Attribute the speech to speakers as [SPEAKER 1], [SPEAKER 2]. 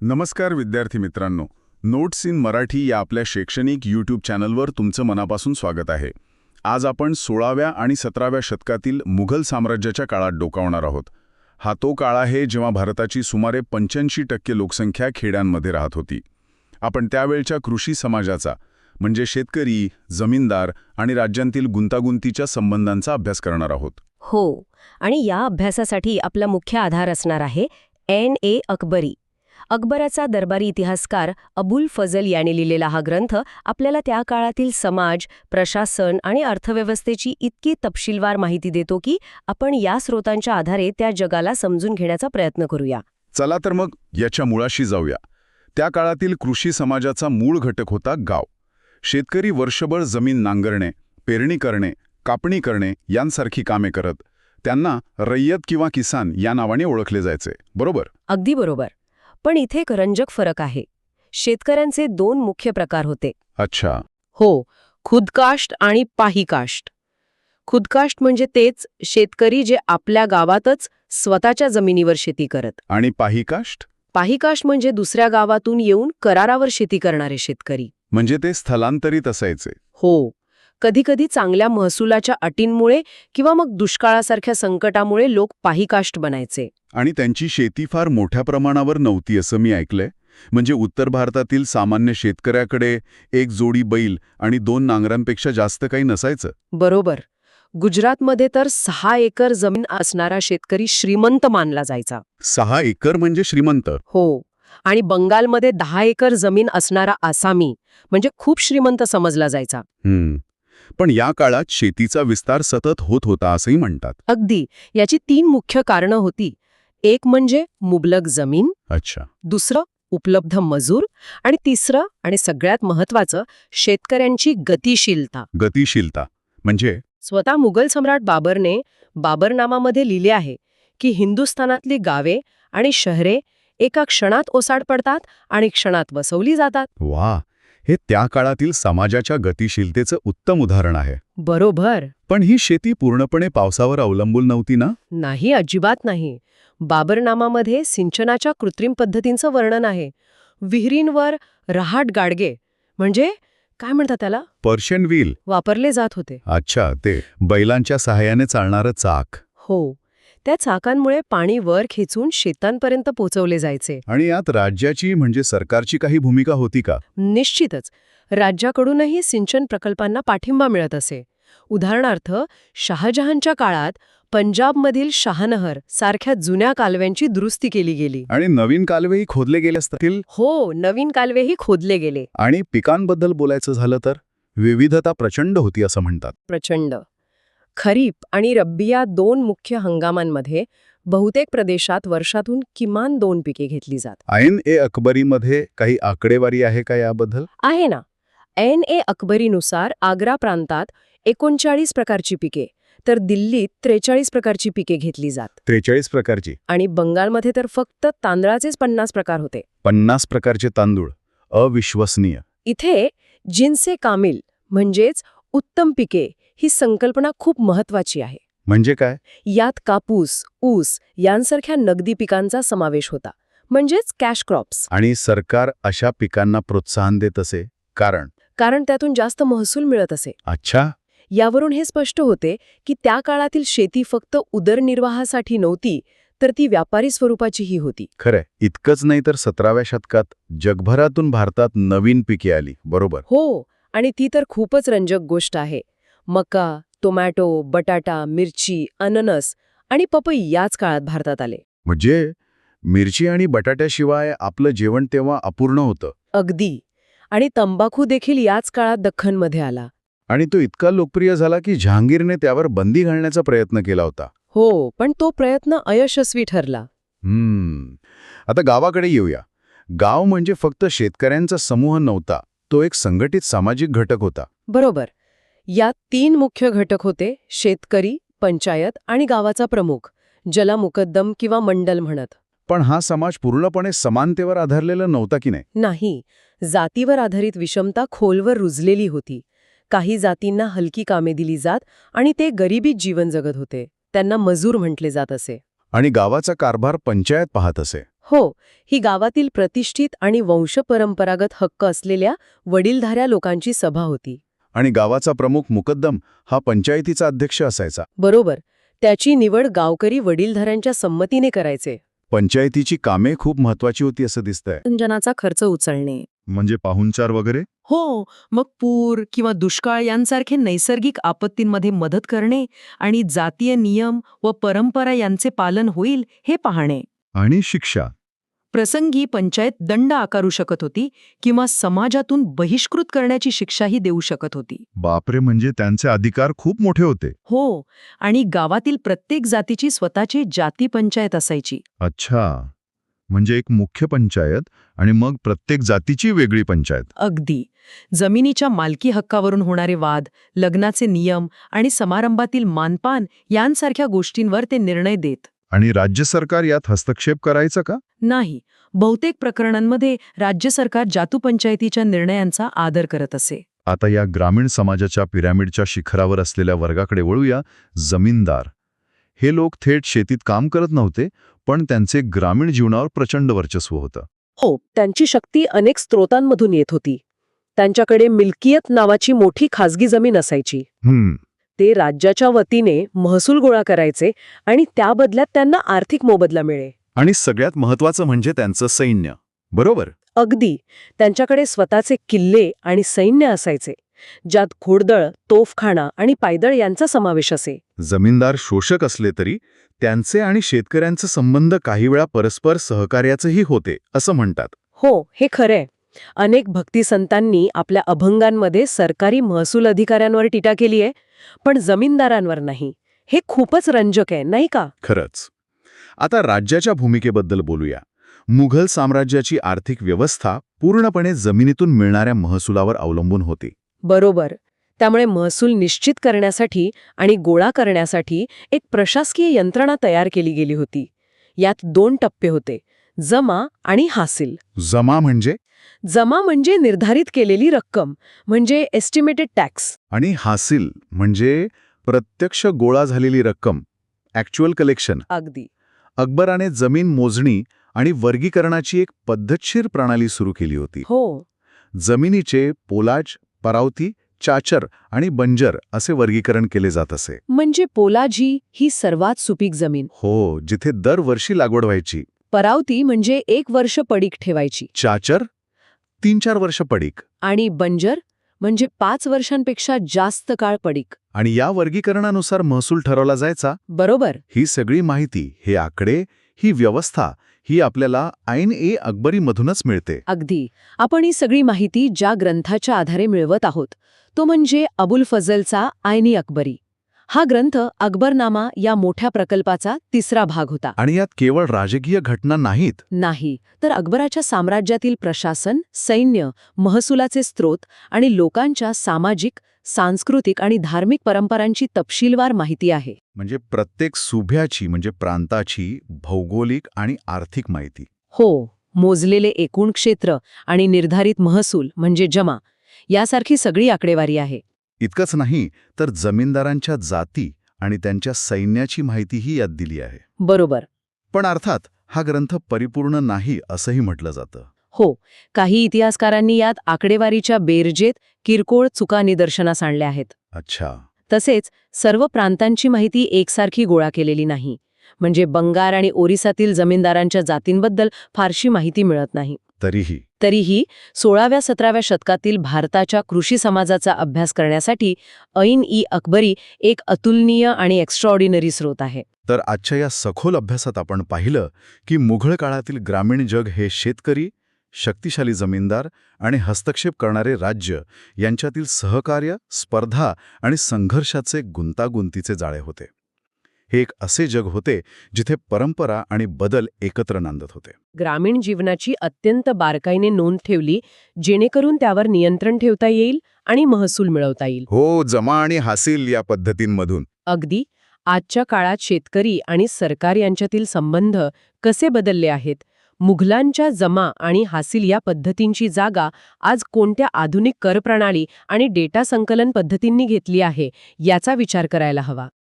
[SPEAKER 1] नमस्कार विद्यार्थी मित्रांनो, नोट्स इन मराठी या आपल्या शैक्षणिक यूट्यूब चॅनलवर तुमचं मनापासून स्वागत आहे. आज आपण 16व्या आणि 17व्या शतकातील मुघल साम्राज्याच्या काळात डोकावणार आहोत. हा तो काळ आहे जेव्हा भारताची सुमारे 85% लोकसंख्या खेड्यांमध्ये राहत होती. आपण त्यावेळच्या कृषी समाजाचा म्हणजे शेतकरी, जमीनदार आणि राज्यांतील गुंतागुंतीच्या संबंधांचा अभ्यास करणार आहोत.
[SPEAKER 2] हो, आणि या अभ्यासासाठी आपला मुख्य आधार असणार आहे N.A. अकबरी. अकबराचा दरबारी इतिहासकार अबुल फजल याने लिहिलेला हा ग्रंथ आपल्याला त्या काळातील समाज, प्रशासन आणि अर्थव्यवस्थेची इतकी तपशीलवार माहिती देतो की आपण या स्रोतांच्या आधारे त्या जगाला समजून घेण्याचा प्रयत्न करूया.
[SPEAKER 1] चला तर मग याच्या मुळाशी जाऊया. त्या काळातील कृषी समाजाचा मूळ घटक होता गाव. शेतकरी वर्षभर जमीन नांगरणे, पेरणी करणे, कापणी करणे यांसारखी कामे करत. त्यांना रय्यत किंवा किसान या नावाने ओळखले जायचे, बरोबर?
[SPEAKER 2] अगदी बरोबर. पण इथे एक रंजक फरक आहे. शेतकऱ्यांचे दोन मुख्य प्रकार होते.
[SPEAKER 1] अच्छा.
[SPEAKER 2] हो, खुदकाष्ट आणि पाहीकाष्ट. खुदकाष्ट म्हणजे तेच शेतकरी जे आपल्या गावातच स्वतःच्या जमिनीवर शेती करत.
[SPEAKER 1] आणि पाहीकाष्ट?
[SPEAKER 2] पाहीकाष्ट म्हणजे दुसऱ्या गावातून येऊन करारावर शेती करणारे शेतकरी.
[SPEAKER 1] म्हणजे ते स्थलांतरित असायचे.
[SPEAKER 2] हो, कधीकधी चांगल्या महसुलाच्या अटींमुळे किंवा मग दुष्काळासारख्या संकटामुळे लोक पाहीकाष्ट बनायचे.
[SPEAKER 1] आणि त्यांची शेती फार मोठ्या प्रमाणावर नव्हती असं मी ऐकलंय. म्हणजे उत्तर भारतातील सामान्य शेतकऱ्याकडे एक जोडी बैल आणि 2 नांगरांपेक्षा जास्त काही नसायचं.
[SPEAKER 2] बरोबर. गुजरातमध्ये तर 6 एकर जमीन असणारा शेतकरी श्रीमंत मानला जायचा.
[SPEAKER 1] 6 एकर म्हणजे श्रीमंत?
[SPEAKER 2] हो, आणि बंगालमध्ये 10 एकर जमीन असणारा आसामी म्हणजे खूप श्रीमंत समजला जायचा.
[SPEAKER 1] पण या काळात शेतीचा विस्तार सतत होत होता असंही म्हणतात.
[SPEAKER 2] अगदी. याची 3 मुख्य कारणं होती. एक म्हणजे मुबलक जमीन,
[SPEAKER 1] अच्छा.
[SPEAKER 2] दुसरं उपलब्ध मजूर, आणि तिसरं आणि सगळ्यात महत्त्वाचं शेतकऱ्यांची गतिशीलता.
[SPEAKER 1] गतिशीलता म्हणजे?
[SPEAKER 2] स्वतः मुघल सम्राट बाबरने बाबरनामामध्ये लिहिले आहे की हिंदुस्थानातली गावे आणि शहरे एका क्षणात ओसाड पडतात आणि क्षणात वसवली जातात.
[SPEAKER 1] वा, हे त्या काळातील समाजाच्या गतिशीलतेचं उत्तम उदाहरण आहे.
[SPEAKER 2] बरोबर.
[SPEAKER 1] पण ही शेती पूर्णपणे पावसावर अवलंबून नव्हती ना?
[SPEAKER 2] नाही, अजिबात नाही. बाबरनामामध्ये सिंचनाच्या कृत्रिम पद्धतींचं वर्णन आहे. विहिरींवर रहाट गाडगे म्हणजे काय म्हणतात त्याला,
[SPEAKER 1] पर्शियन व्हील
[SPEAKER 2] वापरले जात होते.
[SPEAKER 1] अच्छा, ते बैलांच्या सहाय्याने चालणारं चाक.
[SPEAKER 2] हो, त्या चाकांमुळे पाणी वर खेचून शेतांपर्यंत पोहोचवले जायचे.
[SPEAKER 1] आणि यात राज्याची म्हणजे सरकारची काही भूमिका होती का?
[SPEAKER 2] निश्चितच. राज्याकडूनही सिंचन प्रकल्पांना पाठिंबा मिळत असे. उदाहरणार्थ, शहाजहानच्या काळात पंजाबमधील शाहनहर सारख्या जुन्या कालव्यांची दुरुस्ती केली गेली.
[SPEAKER 1] आणि नवीन कालवेही खोदले गेले असतील?
[SPEAKER 2] हो, नवीन कालवेही खोदले गेले.
[SPEAKER 1] आणि पिकांबद्दल बोलायचं झालं तर विविधता प्रचंड होती असं म्हणतात.
[SPEAKER 2] प्रचंड. खरीप आणि रब्बी या 2 मुख्य हंगामांमध्ये बहुतेक प्रदेशात वर्षातून किमान 2 पिके घेतली जात.
[SPEAKER 1] N.A. अकबरीमध्ये काही आकडेवारी आहे का याबद्दल?
[SPEAKER 2] आहे ना. N.A. अकबरीनुसार आग्रा प्रांतात 39 प्रकारची पिके, तर दिल्लीत 43 प्रकारची पिके घेतली जात.
[SPEAKER 1] 43 प्रकारची?
[SPEAKER 2] आणि बंगालमध्ये तर फक्त तांदळाचेच 50 प्रकार होते.
[SPEAKER 1] 50 प्रकारचे तांदूळ? अविश्वसनीय.
[SPEAKER 2] इथे जिन्से कामिल म्हणजेच उत्तम पिके ही संकल्पना खूप महत्वाची आहे.
[SPEAKER 1] म्हणजे काय?
[SPEAKER 2] यात कापूस, ऊस यांसारख्या नगदी पिकांचा समावेश होता, म्हणजेच कॅश क्रॉप्स.
[SPEAKER 1] आणि सरकार अशा पिकांना प्रोत्साहन देत असे कारण
[SPEAKER 2] त्यातून जास्त महसूल मिळत असे.
[SPEAKER 1] अच्छा.
[SPEAKER 2] यावरून हे स्पष्ट होते की त्या काळातील शेती फक्त उदरनिर्वाहासाठी नव्हती, तर ती व्यापारी स्वरूपाचीही होती.
[SPEAKER 1] खरंय. इतकंच नाही तर 17व्या शतकात जगभरातून भारतात नवीन पिके आली, बरोबर?
[SPEAKER 2] हो, आणि ती तर खूपच रंजक गोष्ट आहे. मका, टोमॅटो, बटाटा, मिरची, अननस आणि पपई याच काळात भारतात आले.
[SPEAKER 1] म्हणजे मिरची आणि बटाट्याशिवाय आपलं जेवण तेव्हा अपूर्ण होतं.
[SPEAKER 2] अगदी. आणि तंबाखू देखील याच काळात दख्खनमध्ये आला.
[SPEAKER 1] आणि तो इतका लोकप्रिय झाला की जहांगीरने त्यावर बंदी घालण्याचा प्रयत्न केला होता.
[SPEAKER 2] हो, पण तो प्रयत्न अयशस्वी ठरला.
[SPEAKER 1] आता गावाकडे येऊया. गाव म्हणजे फक्त शेतकऱ्यांचा समूह नव्हता, तो एक संघटित सामाजिक घटक होता.
[SPEAKER 2] बरोबर. यात 3 मुख्य घटक होते: शेतकरी, पंचायत आणि गावाचा प्रमुख, ज्याला मुकद्दम किंवा मंडल म्हणत.
[SPEAKER 1] पण हा समाज पूर्णपणे समानतेवर आधारलेला नव्हता की नाही?
[SPEAKER 2] नाही. जातीवर आधारित विषमता खोलवर रुजलेली होती. काही जातींना हलकी कामे दिली जात आणि ते गरिबीत जीवन जगत होते. त्यांना मजूर म्हटले जात असे.
[SPEAKER 1] आणि गावाचा कारभार पंचायत पाहत असे.
[SPEAKER 2] हो, ही गावातील प्रतिष्ठित आणि वंशपरंपरागत हक्क असलेल्या वडीलधाऱ्या लोकांची सभा होती.
[SPEAKER 1] आणि गावाचा प्रमुख मुकद्दम हा पंचायतीचा अध्यक्ष असायचा.
[SPEAKER 2] बरोबर. त्याची निवड गावकरी वडीलधाऱ्यांच्या संमतीने करायचे.
[SPEAKER 1] पंचायतीची कामे खूप महत्वाची होती असं दिसतंय.
[SPEAKER 2] सिंचनाचा खर्च उचलणे.
[SPEAKER 1] म्हणजे पाहुणचार वगैरे?
[SPEAKER 2] हो, मग पूर किंवा दुष्काळ यांसारखे नैसर्गिक आपत्तींमध्ये मदत करणे आणि जातीय नियम व परंपरा यांचे पालन होईल हे पाहणे.
[SPEAKER 1] आणि शिक्षा.
[SPEAKER 2] प्रसंगी पंचायत दंड आकारू शकत होती किंवा समाजातून बहिष्कृत करण्याची शिक्षाही देऊ शकत होती.
[SPEAKER 1] बापरे, म्हणजे त्यांचे अधिकार खूप मोठे होते.
[SPEAKER 2] हो, आणि गावातील प्रत्येक जातीची स्वतःची जाती पंचायत असायची.
[SPEAKER 1] अच्छा, म्हणजे एक मुख्य पंचायत आणि मग प्रत्येक जातीची वेगळी पंचायत.
[SPEAKER 2] अगदी. जमिनीच्या मालकी हक्कावरून होणारे वाद, लग्नाचे नियम आणि समारंभातील मानपान यांसारख्या गोष्टींवर ते निर्णय देत.
[SPEAKER 1] आणि राज्य सरकार यात हस्तक्षेप करायचं का?
[SPEAKER 2] नाही, बहुतेक प्रकरणांमध्ये राज्य सरकार जातू पंचायतीच्या निर्णयांचा आदर करत असे.
[SPEAKER 1] आता या ग्रामीण समाजाच्या पिरॅमिडच्या शिखरावर असलेल्या वर्गाकडे वळूया, जमीनदार. हे लोक थेट शेतीत काम करत नव्हते, पण त्यांचे ग्रामीण जीवनावर प्रचंड वर्चस्व होतं.
[SPEAKER 2] हो, त्यांची शक्ती अनेक स्रोतांमधून येत होती. त्यांच्याकडे मिल्कियत नावाची मोठी खाजगी जमीन असायची. ते राज्याच्या वतीने महसूल गोळा करायचे आणि त्या बदल्यात त्यांना आर्थिक मोबदला मिळे.
[SPEAKER 1] आणि सगळ्यात महत्वाचं म्हणजे त्यांचं सैन्य. बरोबर.
[SPEAKER 2] अगदी. त्यांच्याकडे स्वतःचे किल्ले आणि सैन्य असायचे, ज्यात घोडदळ, तोफखाना आणि पायदळ यांचा समावेश असे.
[SPEAKER 1] जमीनदार शोषक असले तरी त्यांचे आणि शेतकऱ्यांचे संबंध काही वेळा परस्पर सहकार्याचेही होते असं म्हणतात.
[SPEAKER 2] हो, हे खरंय. अनेक भक्तिसंतांनी आपल्या अभंगांमध्ये सरकारी महसूल अधिकाऱ्यांवर टीका केली आहे, पण जमीनदारांवर नाही. हे खूपच रंजक आहे, नाही का?
[SPEAKER 1] खरंच. आता राज्याच्या भूमिकेबद्दल बोलूया. मुघल साम्राज्याची आर्थिक व्यवस्था पूर्णपणे जमिनीतून मिळणाऱ्या महसुलावर अवलंबून होती.
[SPEAKER 2] बरोबर. त्यामुळे महसूल निश्चित करण्यासाठी आणि गोळा करण्यासाठी एक प्रशासकीय यंत्रणा तयार केली गेली होती. यात 2 टप्पे होते, जमा आणि हासिल.
[SPEAKER 1] जमा म्हणजे?
[SPEAKER 2] जमा म्हणजे निर्धारित केलेली रक्कम, म्हणजे एस्टिमेटेड टॅक्स.
[SPEAKER 1] आणि हासिल म्हणजे प्रत्यक्ष गोळा झालेली रक्कम, ॲक्च्युअल कलेक्शन.
[SPEAKER 2] अगदी.
[SPEAKER 1] अकबराने जमीन मोजणी आणि वर्गीकरणाची एक पद्धतशीर प्रणाली सुरू केली होती.
[SPEAKER 2] हो.
[SPEAKER 1] जमिनीचे पोलाज, परावती, चाचर आणि बंजर असे वर्गीकरण केले जात असे.
[SPEAKER 2] म्हणजे पोलाजी ही सर्वात सुपीक जमीन.
[SPEAKER 1] हो, जिथे दरवर्षी लागवड व्हायची.
[SPEAKER 2] परावती म्हणजे 1 वर्ष पडीक ठेवायची.
[SPEAKER 1] चाचर 3-4 वर्ष पडीक.
[SPEAKER 2] आणि बंजर म्हणजे 5 वर्षांपेक्षा जास्त काळ पडीक.
[SPEAKER 1] आणि या वर्गीकरणानुसार महसूल ठरवला जायचा.
[SPEAKER 2] बरोबर.
[SPEAKER 1] ही सगळी माहिती, हे आकडे, ही व्यवस्था, ही आपल्याला ऐन-ए-अकबरीमधूनच मिळते.
[SPEAKER 2] अगदी. आपण ही सगळी माहिती ज्या ग्रंथाच्या आधारे मिळवत आहोत, तो म्हणजे अबुल फझलचा ऐन-ए-अकबरी. हा ग्रंथ अकबरनामा या मोठ्या प्रकल्पाचा 3रा भाग होता.
[SPEAKER 1] आणि यात केवळ राजकीय घटना नाहीत.
[SPEAKER 2] नाही, तर अकबराच्या साम्राज्यातील प्रशासन, सैन्य, महसुलाचे स्रोत आणि लोकांच्या सामाजिक, सांस्कृतिक आणि धार्मिक परंपरांची तपशीलवार माहिती आहे.
[SPEAKER 1] म्हणजे प्रत्येक सुभ्याची, म्हणजे प्रांताची भौगोलिक आणि आर्थिक माहिती.
[SPEAKER 2] हो, मोजलेले एकूण क्षेत्र आणि निर्धारित महसूल म्हणजे जमा यासारखी सगळी आकडेवारी आहे.
[SPEAKER 1] इतकंच नाही, तर जमीनदारांच्या जाती आणि त्यांच्या सैन्याची माहितीही यात दिली आहे.
[SPEAKER 2] बरोबर.
[SPEAKER 1] पण अर्थात हा ग्रंथ परिपूर्ण नाही असंही म्हटलं जातं.
[SPEAKER 2] हो, काही इतिहासकारांनी यात आकडेवारीच्या बेरजेत किरकोळ चुका निदर्शनास आणल्या आहेत.
[SPEAKER 1] अच्छा.
[SPEAKER 2] तसेच सर्व प्रांतांची माहिती एकसारखी गोळा केलेली नाही. म्हणजे बंगार आणि ओरिसातील जमीनदारांच्या जातींबद्दल फारशी माहिती मिळत नाही. तरीही 16व्या-17व्या शतकातील भारताच्या कृषी समाजाचा अभ्यास करण्यासाठी ऐन-ए-अकबरी एक अतुलनीय आणि एक्स्ट्राऑर्डिनरी स्रोत आहे.
[SPEAKER 1] तर आजच्या या सखोल अभ्यासात आपण पाहिलं की मुघल काळातील ग्रामीण जग हे शेतकरी, शक्तिशाली जमीनदार आणि हस्तक्षेप करणारे राज्य यांच्यातील सहकार्य, स्पर्धा आणि संघर्षाचे गुंतागुंतीचे जाळे होते. हे एक असे जग होते जिथे परंपरा आणि बदल एकत्र नांदत होते.
[SPEAKER 2] ग्रामीण जीवनाची अत्यंत बारकाईने नोंद ठेवली, जेणेकरून त्यावर नियंत्रण ठेवता येईल आणि महसूल मिळवता येईल.
[SPEAKER 1] हो, जमा आणि हासिल या पद्धतींमधून.
[SPEAKER 2] अगदी. आजच्या काळात शेतकरी आणि सरकार यांच्यातील संबंध कसे बदलले आहेत? मुघलांच्या जमा आणि हासिल या पद्धतींची जागा आज कोणत्या आधुनिक कर प्रणाली आणि डेटा संकलन पद्धतींनी घेतली आहे, याचा विचार करायला हवा.